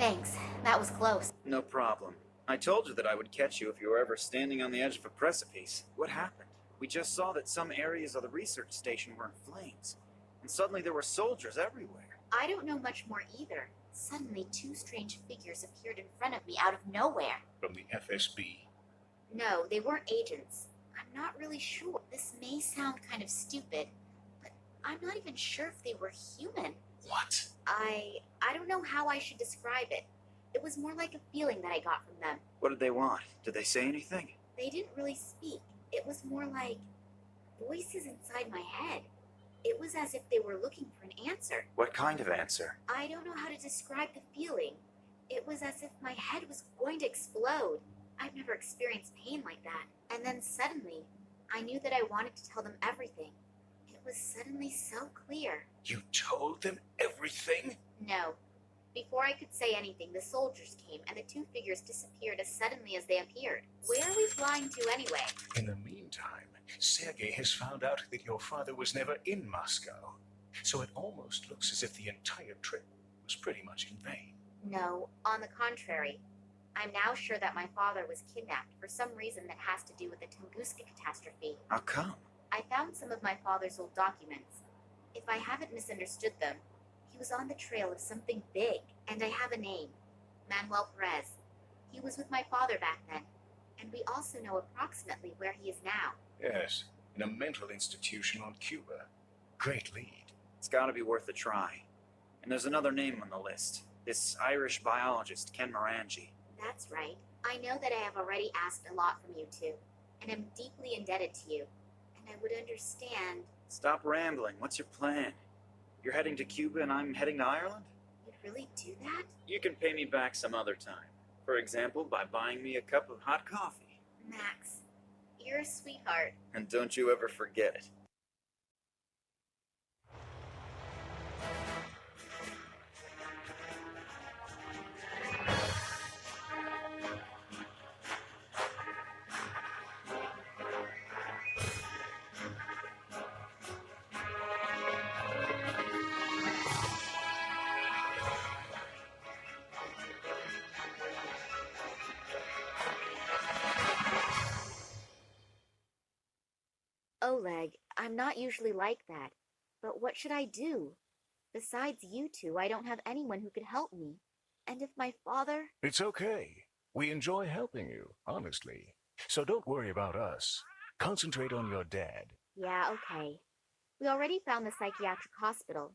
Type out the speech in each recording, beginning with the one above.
Thanks. That was close. No problem. I told you that I would catch you if you were ever standing on the edge of a precipice. What happened? We just saw that some areas of the research station were in flames, and suddenly there were soldiers everywhere. I don't know much more either. Suddenly, two strange figures appeared in front of me out of nowhere. From the FSB? No, they weren't agents. I'm not really sure. This may sound kind of stupid, but I'm not even sure if they were human. What? I don't know how I should describe it. It was more like a feeling that I got from them. What did they want? Did they say anything? They didn't really speak. It was more like voices inside my head. It was as if they were looking for an answer. What kind of answer? I don't know how to describe the feeling. It was as if my head was going to explode. I've never experienced pain like that. And then suddenly, I knew that I wanted to tell them everything. It was suddenly so clear. You told them everything? No. Before I could say anything, the soldiers came, and the two figures disappeared as suddenly as they appeared. Where are we flying to anyway? In the meantime, Sergei has found out that your father was never in Moscow. So it almost looks as if the entire trip was pretty much in vain. No, on the contrary. I'm now sure that my father was kidnapped for some reason that has to do with the Tunguska catastrophe. How come? I found some of my father's old documents. If I haven't misunderstood them, he was on the trail of something big, and I have a name. Manuel Perez. He was with my father back then, and we also know approximately where he is now. Yes, in a mental institution on Cuba. Great lead. It's gotta be worth a try. And there's another name on the list. This Irish biologist, Ken Morangi. That's right. I know that I have already asked a lot from you two, and I'm deeply indebted to you. And I would understand... Stop rambling. What's your plan? You're heading to Cuba and I'm heading to Ireland? You'd really do that? You can pay me back some other time. For example, by buying me a cup of hot coffee. Max, you're a sweetheart. And don't you ever forget it. Oleg, I'm not usually like that, but what should I do? Besides you two, I don't have anyone who could help me. And if my father... It's okay. We enjoy helping you, honestly. So don't worry about us. Concentrate on your dad. Yeah, okay. We already found the psychiatric hospital.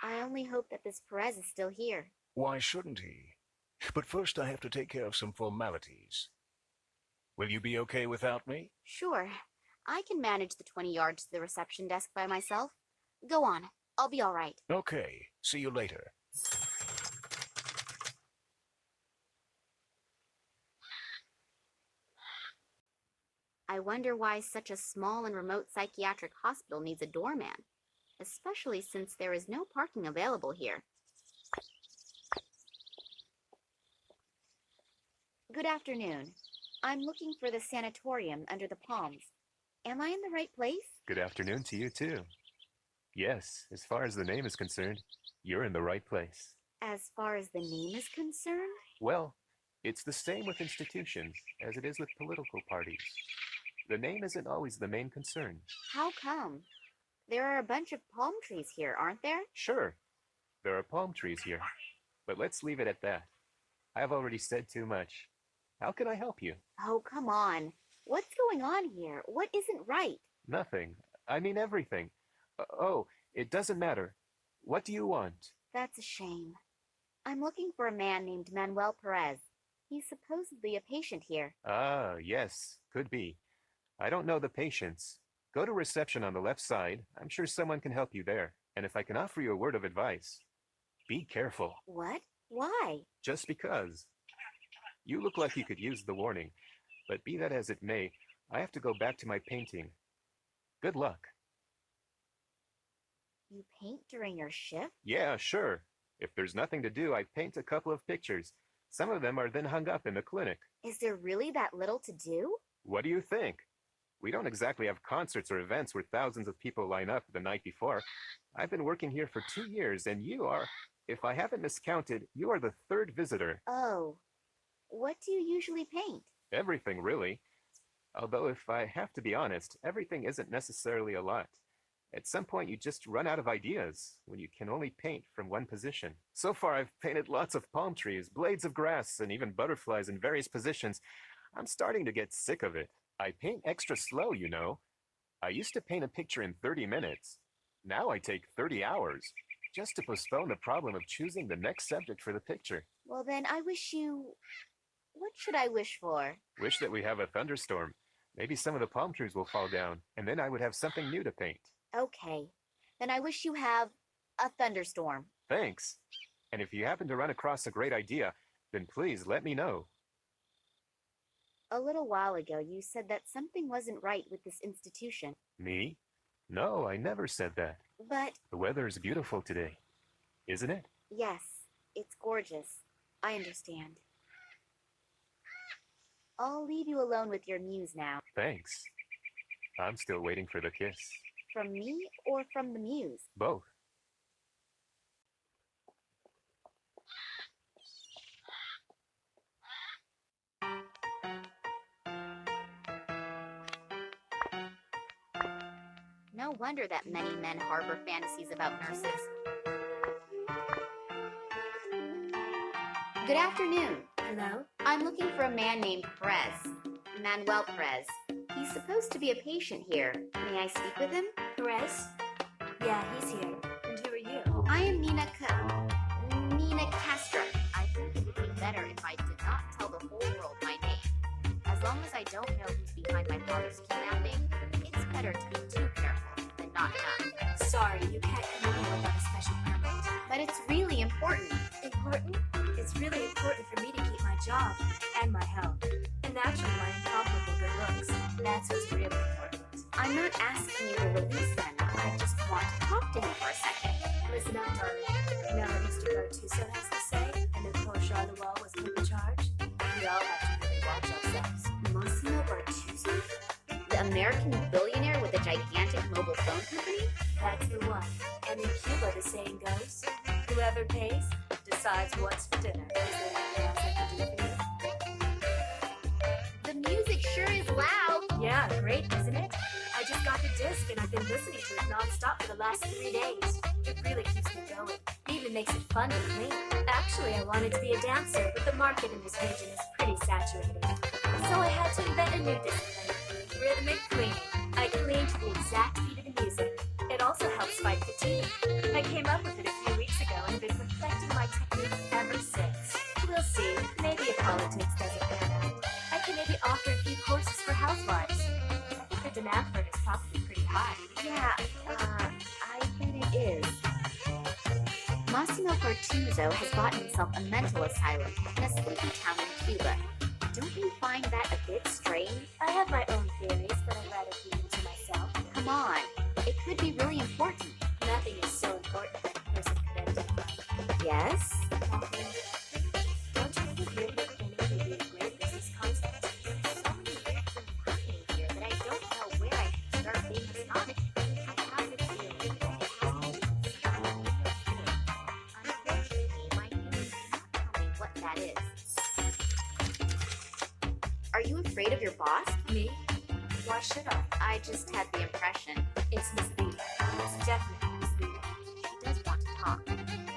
I only hope that this Perez is still here. Why shouldn't he? But first I have to take care of some formalities. Will you be okay without me? Sure. I can manage the 20 yards to the reception desk by myself. Go on. I'll be all right. Okay. See you later. I wonder why such a small and remote psychiatric hospital needs a doorman, especially since there is no parking available here. Good afternoon. I'm looking for the sanatorium under the palms. Am I in the right place? Good afternoon to you, too. Yes, as far as the name is concerned, you're in the right place. As far as the name is concerned? Well, it's the same with institutions as it is with political parties. The name isn't always the main concern. How come? There are a bunch of palm trees here, aren't there? Sure, there are palm trees here, but let's leave it at that. I've already said too much. How can I help you? Oh, come on. What's going on here? What isn't right? Nothing. I mean everything. Oh, it doesn't matter. What do you want? That's a shame. I'm looking for a man named Manuel Perez. He's supposedly a patient here. Ah, yes, could be. I don't know the patients. Go to reception on the left side. I'm sure someone can help you there. And if I can offer you a word of advice, be careful. What? Why? Just because. You look like you could use the warning, but be that as it may, I have to go back to my painting. Good luck. You paint during your shift? Yeah, sure. If there's nothing to do, I paint a couple of pictures. Some of them are then hung up in the clinic. Is there really that little to do? What do you think? We don't exactly have concerts or events where thousands of people line up the night before. I've been working here for 2 years, and you are... If I haven't miscounted, you are the third visitor. Oh. What do you usually paint? Everything, really. Although, if I have to be honest, everything isn't necessarily a lot. At some point, you just run out of ideas when you can only paint from one position. So far, I've painted lots of palm trees, blades of grass, and even butterflies in various positions. I'm starting to get sick of it. I paint extra slow, you know. I used to paint a picture in 30 minutes. Now I take 30 hours, just to postpone the problem of choosing the next subject for the picture. Well, then I wish you... What should I wish for? Wish that we have a thunderstorm. Maybe some of the palm trees will fall down, and then I would have something new to paint. Okay. Then I wish you have a thunderstorm. Thanks. And if you happen to run across a great idea, then please let me know. A little while ago, you said that something wasn't right with this institution. Me? No, I never said that. But, The weather is beautiful today, isn't it? yes, it's gorgeous. I understand. I'll leave you alone with your muse now. Thanks. I'm still waiting for the kiss. From me or from the muse? Both. No wonder that many men harbor fantasies about nurses. Good afternoon. Hello? I'm looking for a man named Perez. Manuel Perez. He's supposed to be a patient here. May I speak with him? Perez? Yeah, he's here. And who are you? I am Nina Castro. I think it would be better if I did not tell the whole world my name. As long as I don't know who's behind my father's kidnapping, it's better to be too careful than not enough. Sorry, you can't come in here without a special permit. But it's really important. Important? It's really important for me to keep my job and my health. And naturally, my incomparable good looks. That's what's really important. I'm not asking you to release them. I just want to talk to him for a second. Listen up, darling. You know what Mr. Bertuso has to say? And if poor Charleroi was put in charge? We all have to really watch ourselves. Massimo Bertuzzi? The American billionaire with a gigantic mobile phone company? That's the one. And in Cuba, the saying goes, whoever pays decides what's for dinner. Is there anything else I can do for you? The music sure is loud. Yeah, great, isn't it? I just got the disc and I've been listening to it non-stop for the last 3 days. It really keeps me going. It even makes it fun to clean. Actually, I wanted to be a dancer, but the market in this region is pretty saturated. So I had to invent a new discipline, rhythmic cleaning. I clean to the exact beat of the music. It also helps fight fatigue. I came up with it a few weeks ago and have been perfecting my technique ever since. We'll see. Maybe if politics doesn't pan out, I can maybe offer a few courses for housewives. I think the demand for it is probably pretty high. Yeah, I bet it is. Massimo Bertuzzo has bought himself a mental asylum in a sleepy town in Cuba. Don't you find that a bit strange? I have my own theories, but I'd rather keep them to myself. Come on, it could be really important. Nothing is so important that a person could identify. Yes? Don't you think rhythmic cleaning would be a great business concept? There's so many weird things happening here that I don't know where I can start being astonished. I have the feeling that it has to do with something weird. Unfortunately, my theory does not tell me what that is. Are you afraid of your boss? Me? Why should I? I just had the impression. It's misleading. It's definitely misleading. She does want to talk.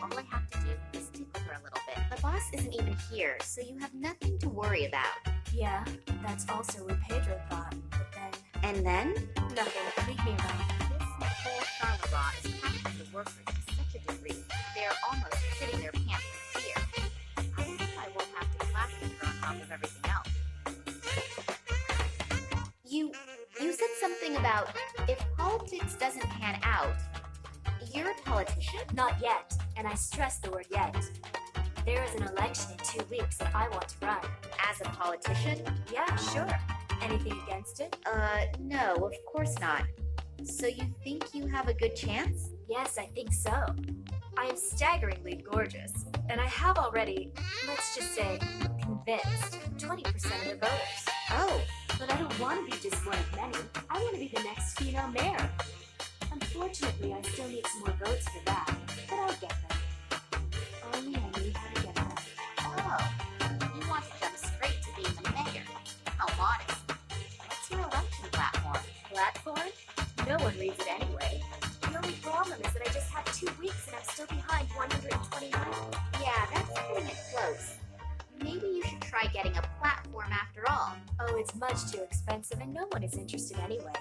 All I have to do is tickle her a little bit. The boss isn't even here, so you have nothing to worry about. Yeah, that's also what Pedro thought, but then... And then? Nothing. Leave me alone. This whole Charleroi is packing the workers to such a degree, they are almost shitting their pants with fear. I hope I won't have to plastic her on top of everything else. You said something about if politics doesn't pan out. You're a politician? Not yet, and I stress the word yet. There is an election in 2 weeks if I want to run. As a politician? Yeah, sure. Anything against it? No, of course not. So you think you have a good chance? Yes, I think so. I am staggeringly gorgeous, and I have already, let's just say, convinced 20% of the voters. Oh, But I don't want to be just one of many. I want to be the next female mayor. Unfortunately, I still need some more votes for that, but I'll get them. platform? No one reads it anyway. The only problem is that I just had 2 weeks and I'm still behind 129. Yeah, that's putting it close. Maybe you should try getting a platform after all. Oh, it's much too expensive and no one is interested anyway.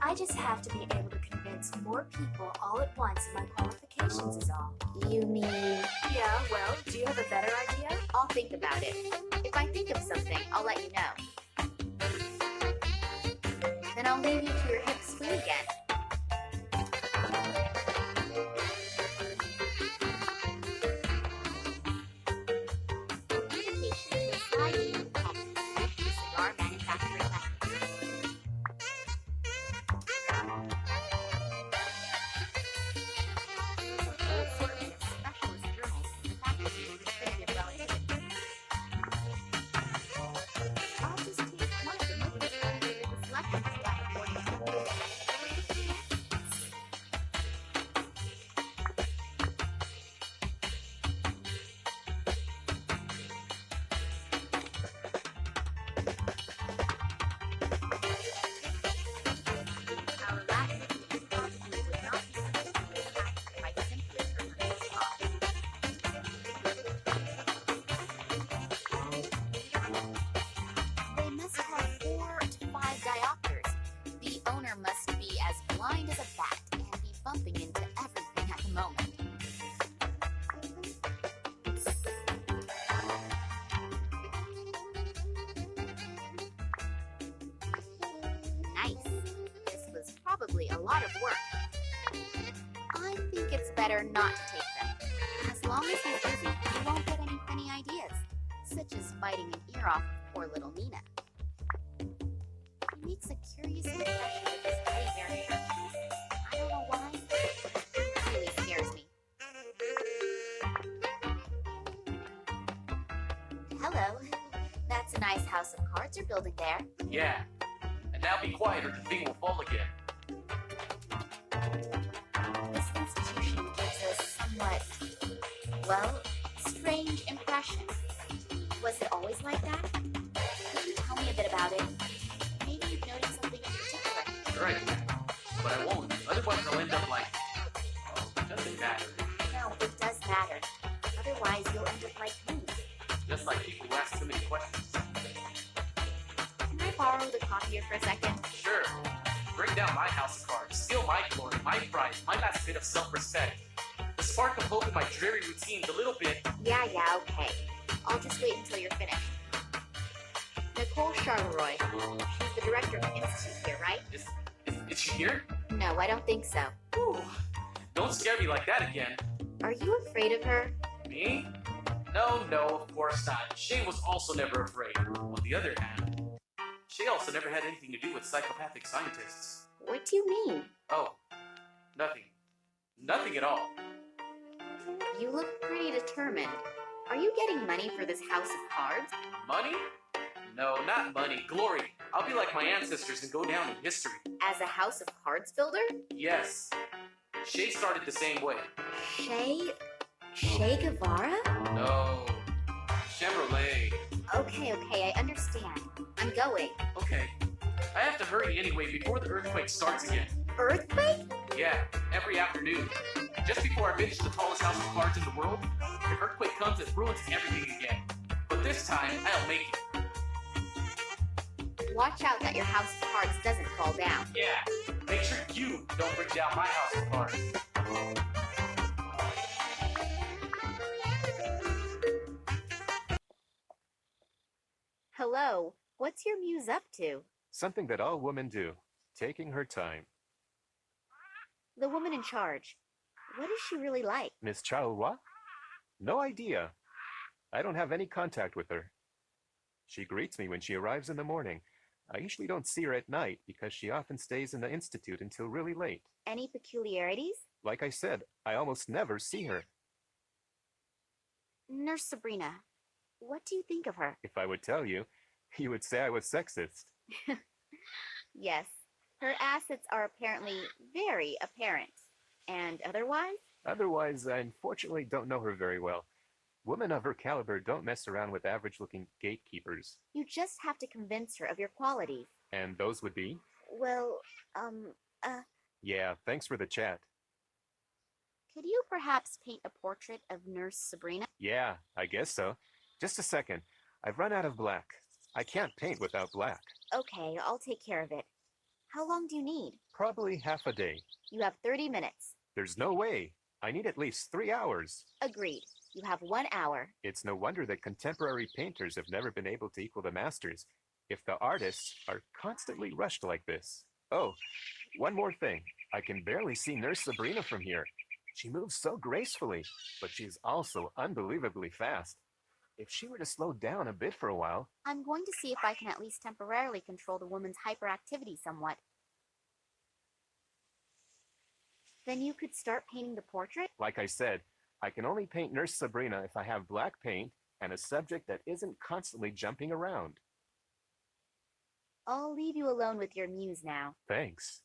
I just have to be able to convince more people all at once of my qualifications is all. You mean... Yeah, well, do you have a better idea? I'll think about it. If I think of something, I'll let you know. Then I'll leave you to your hip swing again. Invitation to slide at the cigar manufacturing factory. Full assortment of specialist journals from the faculty of definitive relativity. I'll just take one of the movies. The selection is done according to the rules. Our Latin probably would not be sufficiently accurate by simply interpreting this law. They must have 4 to 5 diopters. The owner must be as blind as a bat and be bumping into everything at the moment. Nice. This was probably a lot of work. I think it's better not to take them. As long as he's busy, you won't get any funny ideas, such as biting an ear off of poor little Nina. He makes a curious impression with his teddy bear shirt. I don't know why. It really scares me. Hello. That's a nice house of cards you're building there. Yeah. And now be quiet or the thing will fall again. This institution gives a somewhat, well, strange impression. Was it always like that? Could you tell me a bit about it? Maybe you've noticed something in particular. Right. But I won't. Otherwise I'll end up like... Oh, it doesn't matter. No, it does matter. Otherwise, you'll end up like me. Just like people who ask too many questions. Can I borrow the copier for a second? Sure. Break down my house of cards. Steal my glory, my pride, my last bit of self-respect. The spark of hope in my dreary routine, the little bit... Yeah, okay. I'll just wait until you're finished. Nicole Charleroy. She's the director of the institute here, right? Is she here? No, I don't think so. Whew. Don't scare me like that again. Are you afraid of her? Me? No, of course not. Shay was also never afraid. On the other hand, Shay also never had anything to do with psychopathic scientists. What do you mean? Oh, nothing. Nothing at all. You look pretty determined. Are you getting money for this house of cards? Money? No, not money. Glory. I'll be like my ancestors and go down in history. As a house of cards builder? Yes. Shay started the same way. Che Guevara? No. Chevrolet. Okay, I understand. I'm going. Okay. I have to hurry anyway before the earthquake starts again. Earthquake? Yeah, every afternoon. Just before I finish the tallest house of cards in the world, the earthquake comes and ruins everything again. But this time, I'll make it. Watch out that your house of cards doesn't fall down. Yeah, make sure you don't bring down my house of cards. Hello, what's your muse up to? Something that all women do, taking her time. The woman in charge. What is she really like? Miss Charleroy? No idea. I don't have any contact with her. She greets me when she arrives in the morning. I usually don't see her at night because she often stays in the institute until really late. Any peculiarities? Like I said, I almost never see her. Nurse Sabrina, what do you think of her? If I would tell you, you would say I was sexist. Yes, her assets are apparently very apparent. And otherwise? Otherwise, I unfortunately don't know her very well. Women of her caliber don't mess around with average-looking gatekeepers. You just have to convince her of your qualities. And those would be? Well, Yeah, thanks for the chat. could you perhaps paint a portrait of Nurse Sabrina? Yeah, I guess so. Just a second. I've run out of black. I can't paint without black. Okay, I'll take care of it. How long do you need? Probably half a day. You have 30 minutes. There's no way. I need at least 3 hours. Agreed. You have 1 hour. It's no wonder that contemporary painters have never been able to equal the masters, if the artists are constantly rushed like this. Oh, one more thing. I can barely see Nurse Sabrina from here. She moves so gracefully, but she's also unbelievably fast. If she were to slow down a bit for a while... I'm going to see if I can at least temporarily control the woman's hyperactivity somewhat. Then you could start painting the portrait? Like I said, I can only paint Nurse Sabrina if I have black paint and a subject that isn't constantly jumping around. I'll leave you alone with your muse now. Thanks.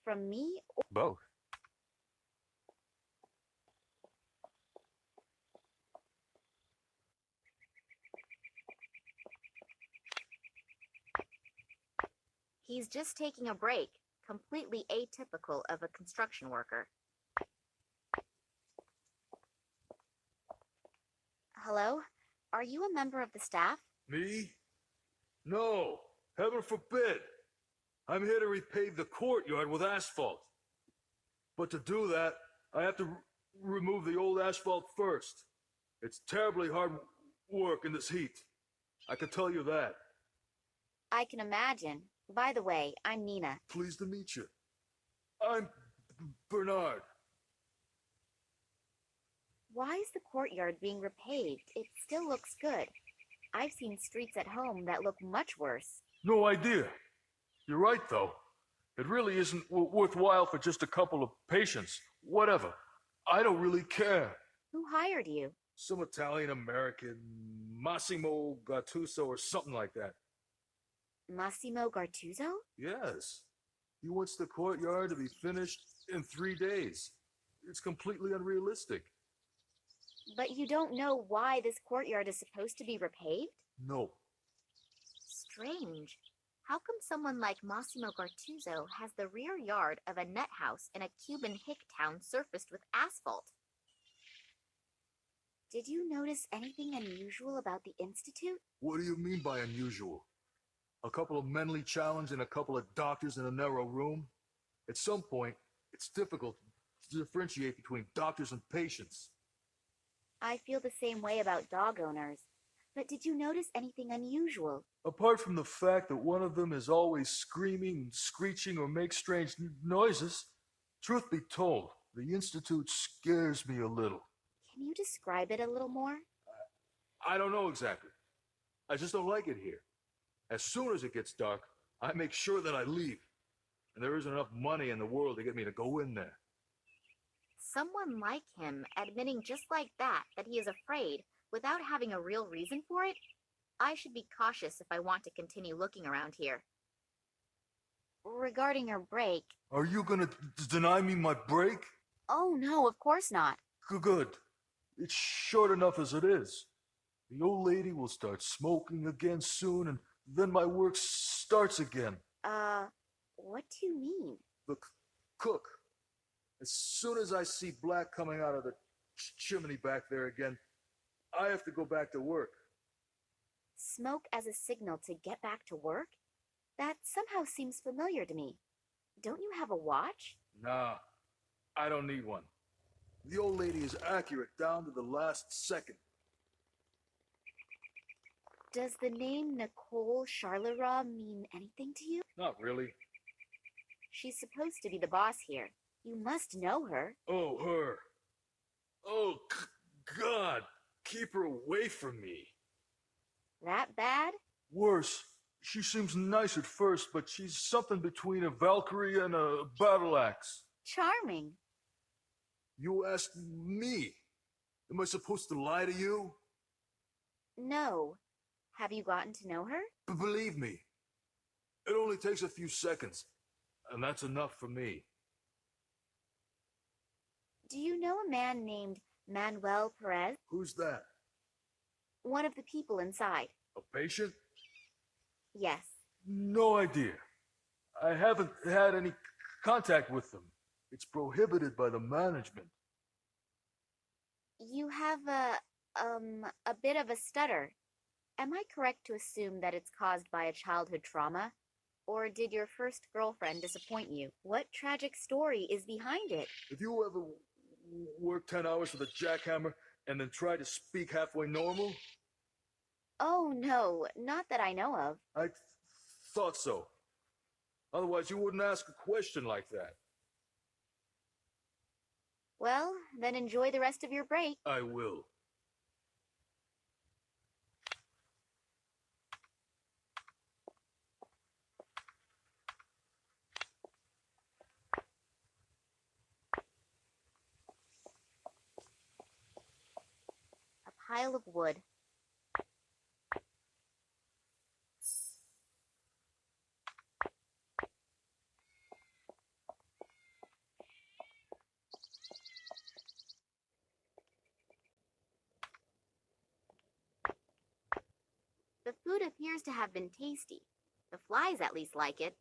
From me? Both. He's just taking a break, completely atypical of a construction worker. Hello? Are you a member of the staff? Me? No, heaven forbid. I'm here to repave the courtyard with asphalt. But to do that, I have to remove the old asphalt first. It's terribly hard work in this heat. I can tell you that. I can imagine. By the way, I'm Nina. Pleased to meet you. I'm Bernard. Why is the courtyard being repaved? It still looks good. I've seen streets at home that look much worse. No idea. You're right, though. It really isn't worthwhile for just a couple of patients. Whatever. I don't really care. Who hired you? Some Italian-American, Massimo Gattuso or something like that. Massimo Gartuzzo? Yes. He wants the courtyard to be finished in 3 days. It's completely unrealistic. But you don't know why this courtyard is supposed to be repaved? No. Strange. How come someone like Massimo Gartuzzo has the rear yard of a net house in a Cuban hick town surfaced with asphalt? Did you notice anything unusual about the Institute? What do you mean by unusual? A couple of mentally challenged and a couple of doctors in a narrow room? At some point, it's difficult to differentiate between doctors and patients. I feel the same way about dog owners. But did you notice anything unusual? Apart from the fact that one of them is always screaming, screeching, or makes strange noises, truth be told, the Institute scares me a little. Can you describe it a little more? I don't know exactly. I just don't like it here. As soon as it gets dark, I make sure that I leave. And there isn't enough money in the world to get me to go in there. Someone like him admitting just like that he is afraid without having a real reason for it? I should be cautious if I want to continue looking around here. Regarding your break... Are you gonna deny me my break? Oh no, of course not. Good. It's short enough as it is. The old lady will start smoking again soon, and then my work starts again. What do you mean? The cook. As soon as I see black coming out of the chimney back there again, I have to go back to work. Smoke as a signal to get back to work? That somehow seems familiar to me. Don't you have a watch? Nah, I don't need one. The old lady is accurate down to the last second. Does the name Nicole Charleroi mean anything to you? Not really. She's supposed to be the boss here. You must know her. Oh, her. Oh, God. Keep her away from me. That bad? Worse. She seems nice at first, but she's something between a Valkyrie and a battle axe. Charming. You ask me. Am I supposed to lie to you? No. Have you gotten to know her? Believe me, it only takes a few seconds, and that's enough for me. Do you know a man named Manuel Perez? Who's that? One of the people inside. A patient? Yes. No idea. I haven't had any contact with them. It's prohibited by the management. You have a bit of a stutter. Am I correct to assume that it's caused by a childhood trauma? Or did your first girlfriend disappoint you? What tragic story is behind it? Have you ever worked 10 hours with a jackhammer and then tried to speak halfway normal? Oh, no, not that I know of. I thought so. Otherwise, you wouldn't ask a question like that. Well, then enjoy the rest of your break. I will. A pile of wood. The food appears to have been tasty. The flies at least like it.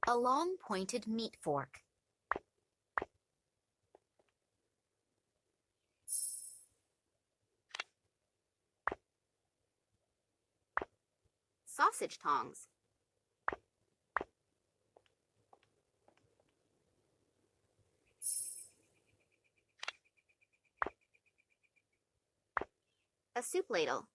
A long pointed meat fork. Sausage tongs. A soup ladle.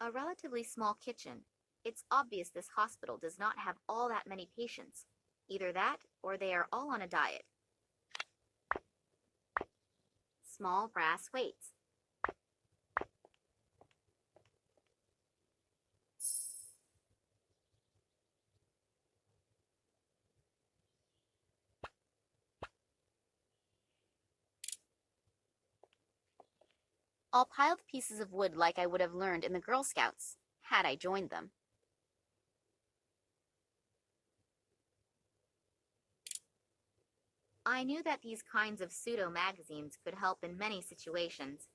A relatively small kitchen. It's obvious this hospital does not have all that many patients. Either that, or they are all on a diet. Small brass weights. All piled pieces of wood like I would have learned in the Girl Scouts, had I joined them. I knew that these kinds of pseudo-magazines could help in many situations.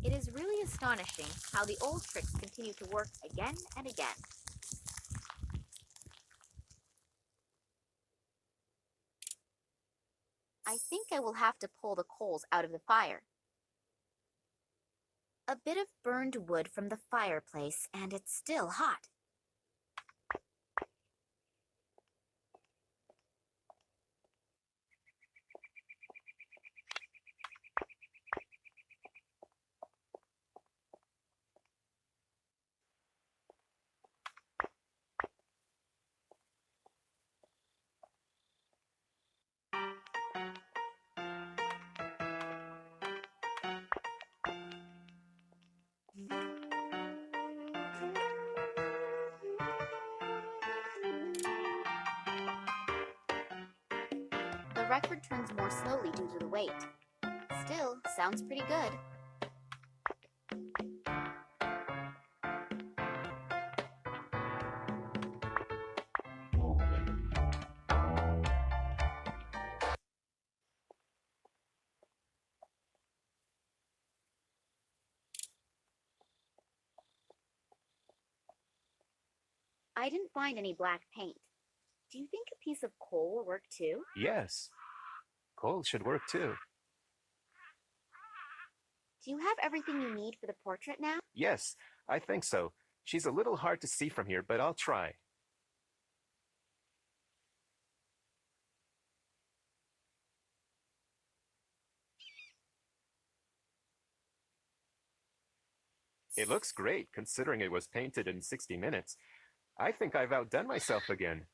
It is really astonishing how the old tricks continue to work again and again. I think I will have to pull the coals out of the fire. A bit of burned wood from the fireplace, and it's still hot. The record turns more slowly due to the weight. Still, sounds pretty good. I didn't find any black paint. Do you think a piece of coal will work too? Yes. Coal should work too. Do you have everything you need for the portrait now? Yes, I think so. She's a little hard to see from here, but I'll try. It looks great, considering it was painted in 60 minutes. I think I've outdone myself again.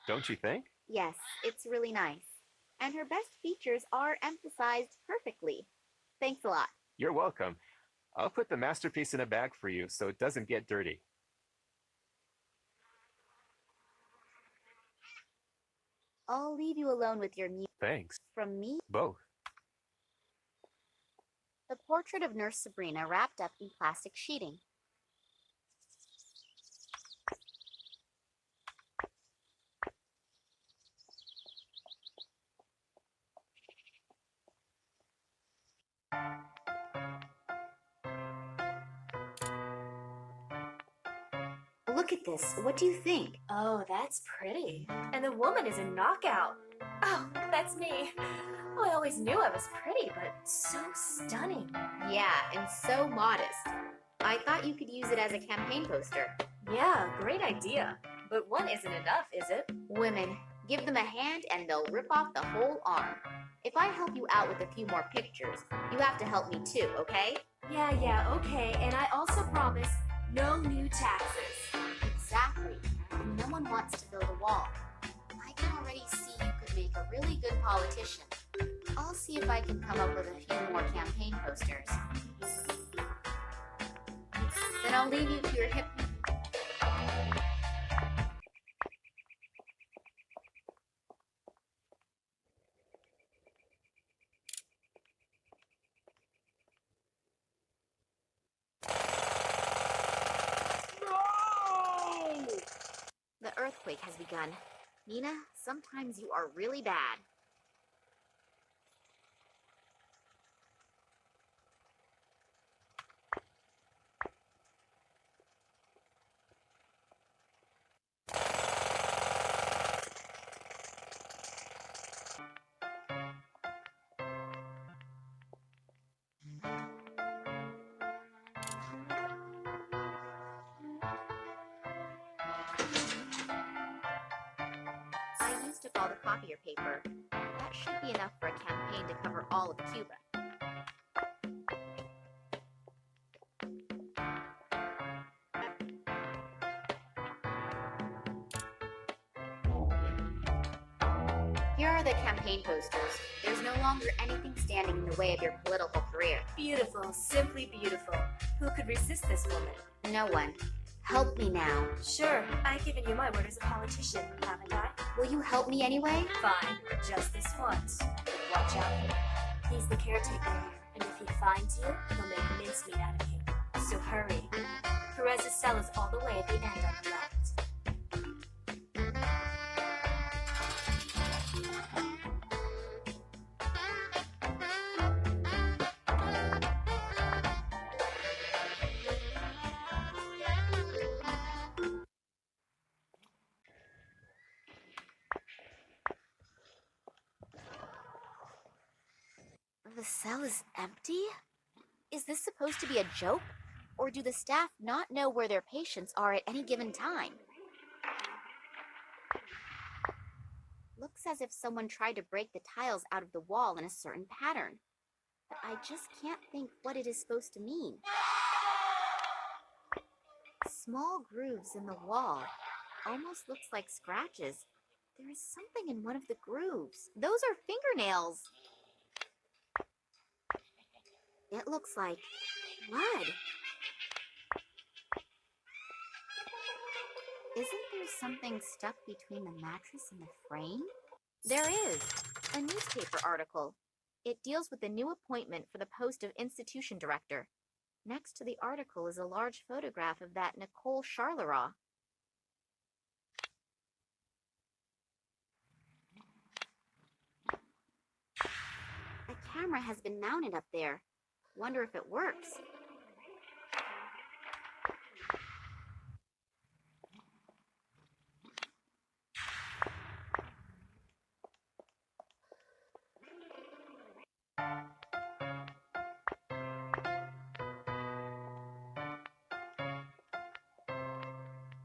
Don't you think? Yes, it's really nice. And her best features are emphasized perfectly. Thanks a lot. You're welcome. I'll put the masterpiece in a bag for you so it doesn't get dirty. I'll leave you alone with your music. Thanks. From me, Both. the portrait of Nurse Sabrina wrapped up in plastic sheeting. Look at this. What do you think? Oh, that's pretty. And the woman is a knockout. Oh, that's me. Oh, I always knew I was pretty, but so stunning. Yeah, and so modest. I thought you could use it as a campaign poster. Yeah, great idea. But one isn't enough, is it? Women, give them a hand and they'll rip off the whole arm. If I help you out with a few more pictures, you have to help me too, okay? Yeah, okay. And I also promise no new taxes. Exactly. And no one wants to build a wall. I can already see you could make a really good politician. I'll see if I can come up with a few more campaign posters. Then I'll leave you to your hip. The earthquake has begun. Nina, sometimes you are really bad. I used up all the copier paper. That should be enough for a campaign to cover all of Cuba. Here are the campaign posters. There's no longer anything standing in the way of your political career. Beautiful, simply beautiful. Who could resist this woman? No one. Help me now. Sure, I've given you my word as a politician, haven't I? Will you help me anyway? Fine, just this once. But watch out for him. He's the caretaker here, and if he finds you, he'll make mincemeat out of you. So hurry. Perez's cell is all the way at the end on the left. The cell is empty? Is this supposed to be a joke? Or do the staff not know where their patients are at any given time? Looks as if someone tried to break the tiles out of the wall in a certain pattern. But I just can't think what it is supposed to mean. Small grooves in the wall. Almost looks like scratches. There is something in one of the grooves. Those are fingernails. It looks like blood. Isn't there something stuck between the mattress and the frame? There is. A newspaper article. It deals with the new appointment for the post of institution director. Next to the article is a large photograph of that Nicole Charleroi. A camera has been mounted up there. Wonder if it works.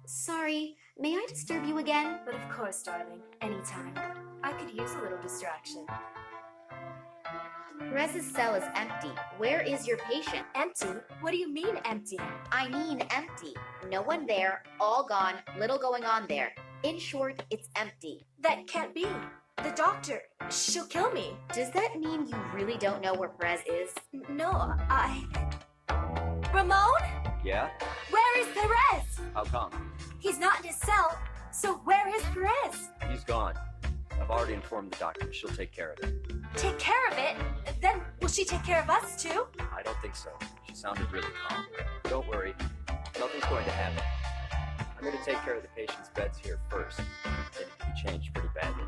Sorry, may I disturb you again? But of course, darling, anytime. I could use a little distraction. Perez's cell is empty. Where is your patient? Empty? What do you mean empty? I mean empty. No one there, all gone, little going on there. In short, it's empty. That can't be. The doctor, she'll kill me. Does that mean you really don't know where Perez is? No, Ramon? Yeah? Where is Perez? How come? He's not in his cell, so where is Perez? He's gone. I've already informed the doctor. She'll take care of it. Take care of it? Then will she take care of us too? I don't think so. She sounded really calm. Don't worry. Nothing's going to happen. I'm going to take care of the patient's beds here first. They need to be changed pretty badly.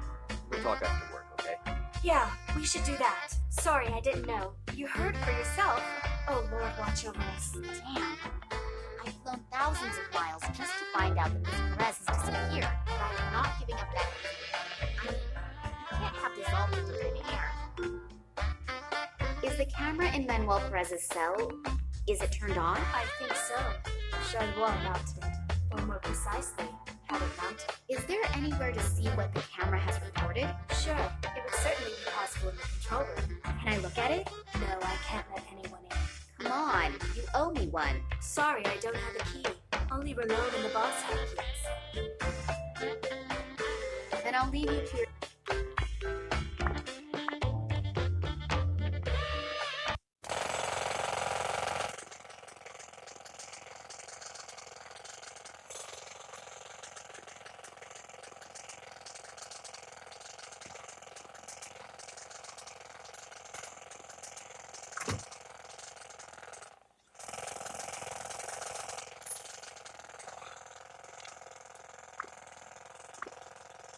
We'll talk after work, okay? Yeah, we should do that. Sorry, I didn't know. You heard for yourself. Oh, Lord, watch over us. Damn. I've flown thousands of miles just to find out that Miss Perez has disappeared, but I am not giving up that easily. I mean, you can't have dissolved into thin air. Is the camera in Manuel Perez's cell, is it turned on? I think so. Charlois mounted it. Or more precisely, had it mounted. Is there anywhere to see what the camera has recorded? Sure, it would certainly be possible in the control room. Can I look at it? No, I can't let anyone in. Come on, you owe me one. Sorry, I don't have a key. Only Ramon and the boss have keys. Then I'll leave you to your...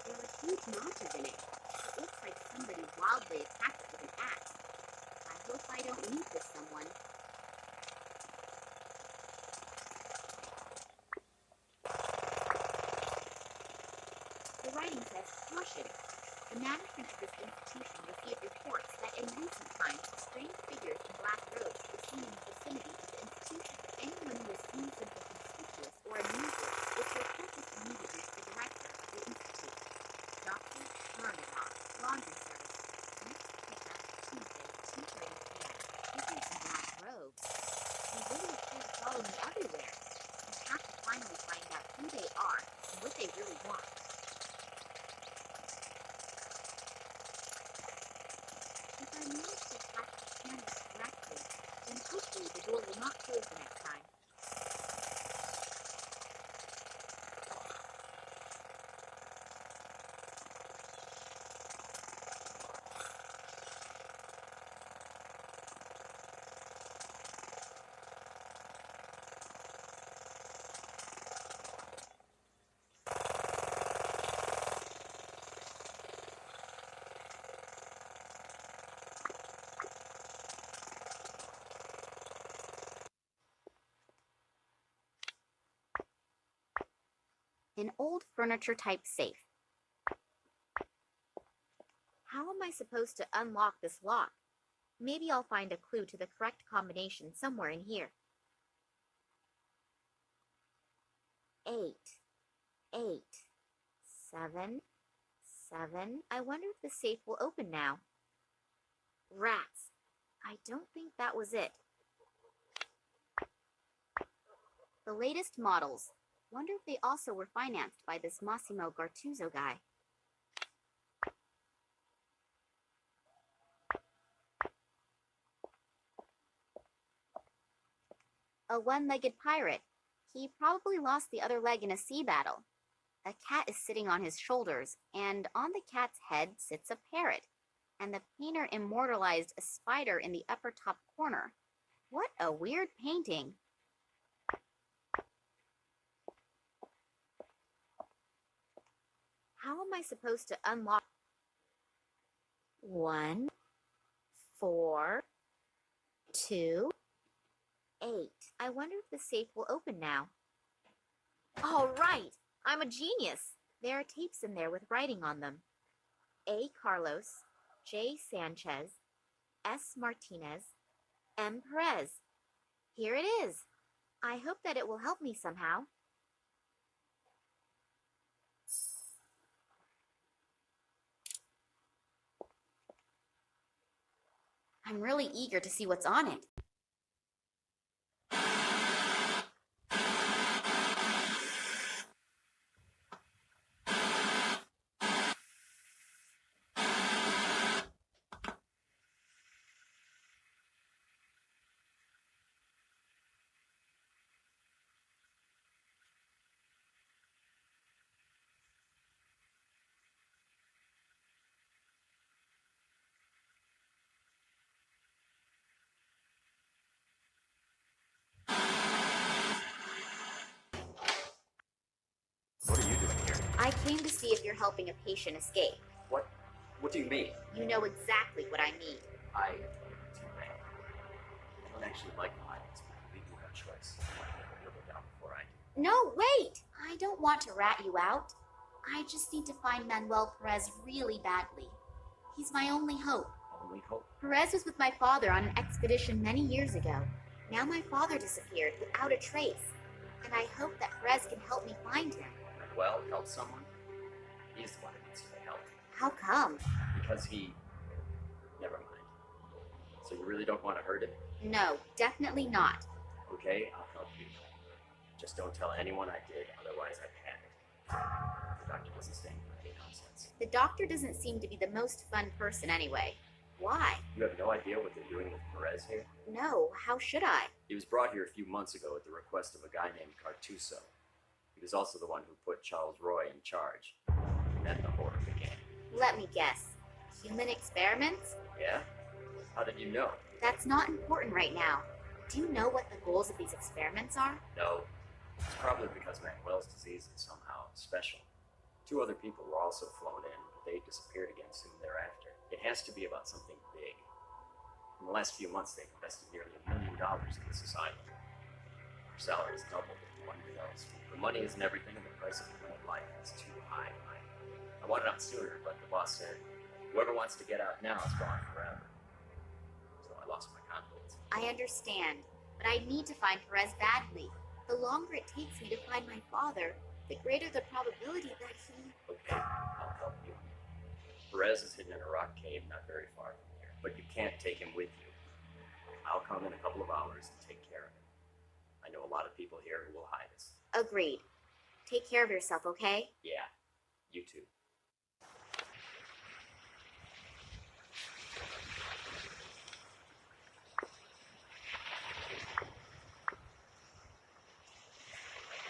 There are huge notches in it. It looks like somebody wildly attacked it with an axe. I hope I don't meet with someone. The writing says caution. The management of this institution received reports that in recent times strange figures in black robes were seen in the vicinity of the institution. Anyone who has seen something conspicuous or unusual is to report this immediately to the director of the institute. Dr. Murnau, Laundry Service. Next pickup Tuesday, 2:30 p.m. Figures in black robes. They really appear to follow me everywhere. We have to finally find out who they are and what they really want. If I manage to attach the camera correctly, then hopefully the door will not close the next time. An old furniture-type safe. How am I supposed to unlock this lock? Maybe I'll find a clue to the correct combination somewhere in here. 8, 8, 7, 7. I wonder if the safe will open now. Rats. I don't think that was it. The latest models. Wonder if they also were financed by this Massimo Gartuzzo guy. A one-legged pirate. He probably lost the other leg in a sea battle. A cat is sitting on his shoulders, and on the cat's head sits a parrot. And the painter immortalized a spider in the upper top corner. What a weird painting. How am I supposed to unlock? 1, 4, 2, 8. I wonder if the safe will open now. All right, I'm a genius. There are tapes in there with writing on them. A. Carlos, J. Sanchez, S. Martinez, M. Perez. Here it is. I hope that it will help me somehow. I'm really eager to see what's on it. What are you doing here? I came to see if you're helping a patient escape. What? What do you mean? You know exactly what I mean. I don't actually like violence, but we do have a choice. You'll go down No, wait! I don't want to rat you out. I just need to find Manuel Perez really badly. He's my only hope. Only hope. Perez was with my father on an expedition many years ago. Now my father disappeared without a trace, and I hope that Perez can help me find him. Manuel help someone? He's the one who needs to help. How come? Because he... Never mind. So you really don't want to hurt him? No, definitely not. Okay, I'll help you. Just don't tell anyone I did, otherwise I panic. The doctor doesn't stand for any nonsense. The doctor doesn't seem to be the most fun person anyway. Why? You have no idea what they're doing with Perez here? No, how should I? He was brought here a few months ago at the request of a guy named Cartuso. He was also the one who put Charles Roy in charge. And then the horror began. Let me guess. Human experiments? Yeah? How did you know? That's not important right now. Do you know what the goals of these experiments are? No. It's probably because Manuel's disease is somehow special. 2 other people were also flown in, but they disappeared again soon thereafter. It has to be about something big. In the last few months, they've invested nearly $1 million in this asylum. Our salary is doubled in 1 year. The money isn't everything, and the price of human life is too high. I wanted out sooner, but the boss said, whoever wants to get out now is gone forever. So I lost my confidence. I understand, but I need to find Perez badly. The longer it takes me to find my father, the greater the probability that he... Okay, I'll help you. Perez is hidden in a rock cave not very far from here, but you can't take him with you. I'll come in a couple of hours and take care of him. I know a lot of people here who will hide us. Agreed. Take care of yourself, okay? Yeah, you too.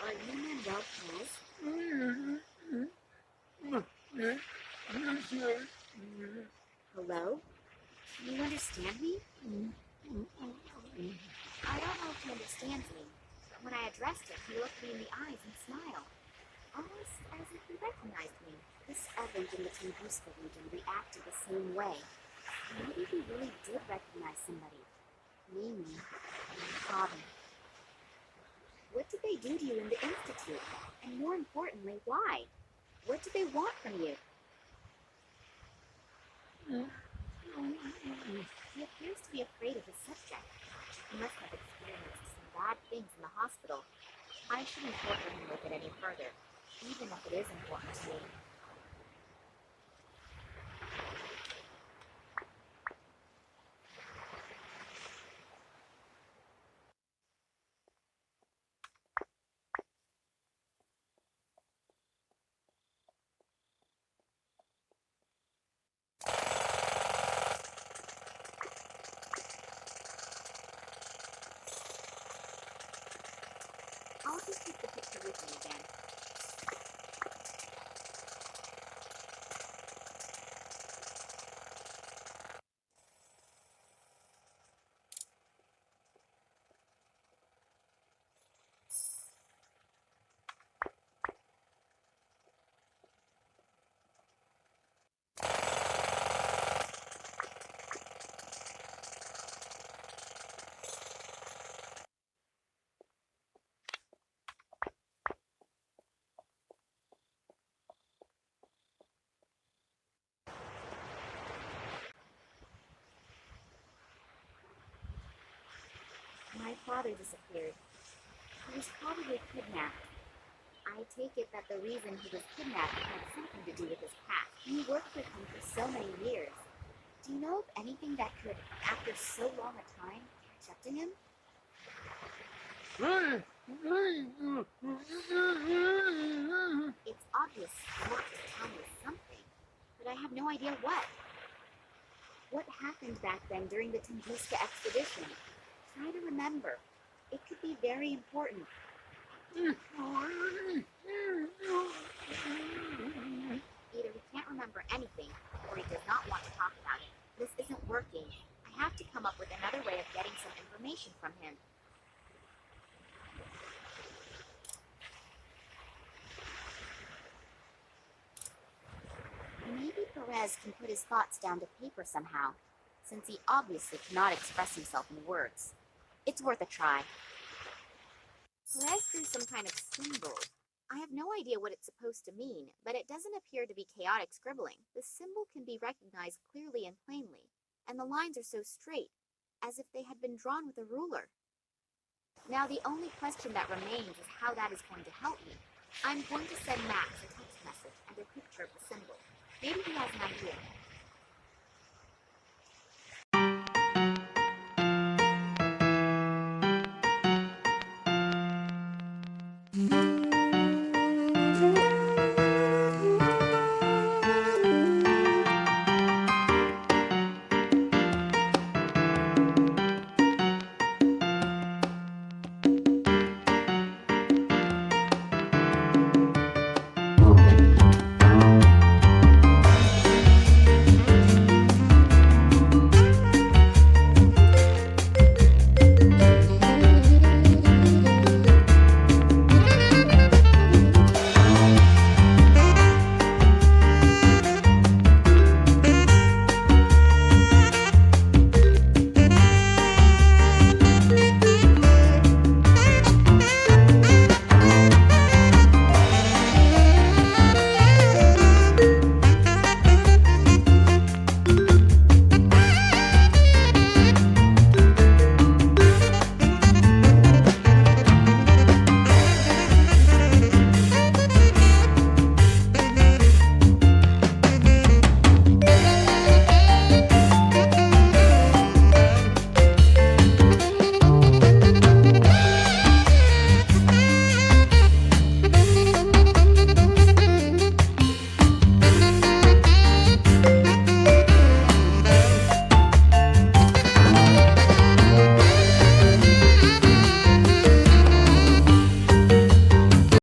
Are you Manuel Perez? Hello? Can you understand me? I don't know if he understands me. When I addressed him, he looked me in the eyes and smiled, almost as if he recognized me. This event in the Tunguska region reacted the same way. Maybe he really did recognize somebody. Namely, my father. What did they do to you in the Institute? And more importantly, why? What did they want from you? He appears to be afraid of his subject. He must have experienced some bad things in the hospital. I shouldn't torture him with it any further, even if it is important to me. I'll just take the picture with me again. My father disappeared. He was probably kidnapped. I take it that the reason he was kidnapped had something to do with his past. You worked with him for so many years. Do you know of anything that could, after so long a time, catch up to him? It's obvious you want to tell me something, but I have no idea what. What happened back then during the Tunguska expedition? Try to remember. It could be very important. Either he can't remember anything, or he does not want to talk about it. This isn't working. I have to come up with another way of getting some information from him. Maybe Perez can put his thoughts down to paper somehow, since he obviously cannot express himself in words. It's worth a try. Perez drew some kind of symbol. I have no idea what it's supposed to mean, but it doesn't appear to be chaotic scribbling. The symbol can be recognized clearly and plainly, and the lines are so straight, as if they had been drawn with a ruler. Now the only question that remains is how that is going to help me. I'm going to send Max a text message and a picture of the symbol. Maybe he has an idea.